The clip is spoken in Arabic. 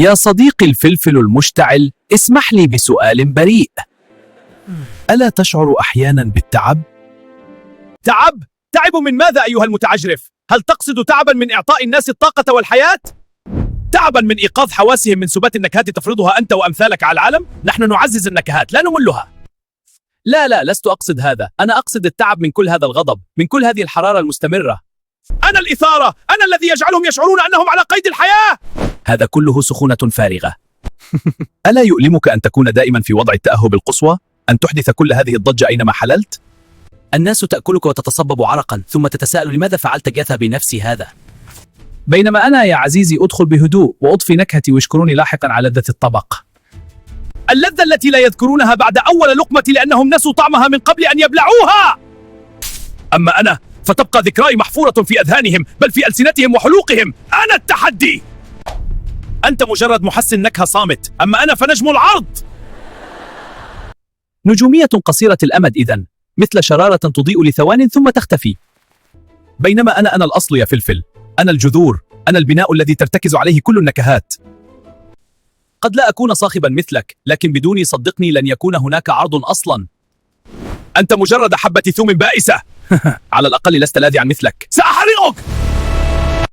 يا صديقي الفلفل المشتعل، اسمح لي بسؤال بريء. ألا تشعر أحيانا بالتعب؟ تعب؟ تعب من ماذا أيها المتعجرف؟ هل تقصد تعبا من إعطاء الناس الطاقة والحياة؟ تعبا من إيقاظ حواسهم من سبات النكهات تفرضها أنت وأمثالك على العالم؟ نحن نعزز النكهات لا نملها. لا، لست أقصد هذا. أنا أقصد التعب من كل هذا الغضب، من كل هذه الحرارة المستمرة. أنا الإثارة، أنا الذي يجعلهم يشعرون أنهم على قيد الحياة. هذا كله سخونة فارغة. ألا يؤلمك أن تكون دائما في وضع التأهب القصوى؟ أن تحدث كل هذه الضجة أينما حللت؟ الناس تأكلك وتتصبب عرقا، ثم تتساءل لماذا فعلت جثة بنفسي هذا؟ بينما أنا يا عزيزي أدخل بهدوء وأضفي نكهتي واشكروني لاحقا على لذة الطبق. اللذة التي لا يذكرونها بعد أول لقمة لأنهم نسوا طعمها من قبل أن يبلعوها. أما أنا فتبقى ذكراي محفورة في أذهانهم، بل في ألسنتهم وحلوقهم. أنا التحدي. أنت مجرد محسن نكهة صامت، أما أنا فنجم العرض. نجومية قصيرة الأمد إذن، مثل شرارة تضيء لثوان ثم تختفي. بينما أنا الأصل يا فلفل، أنا الجذور، أنا البناء الذي ترتكز عليه كل النكهات. قد لا أكون صاخبا مثلك، لكن بدوني صدقني لن يكون هناك عرض أصلا. أنت مجرد حبة ثوم بائسة. على الأقل لست لاذعا مثلك. سأحرقك.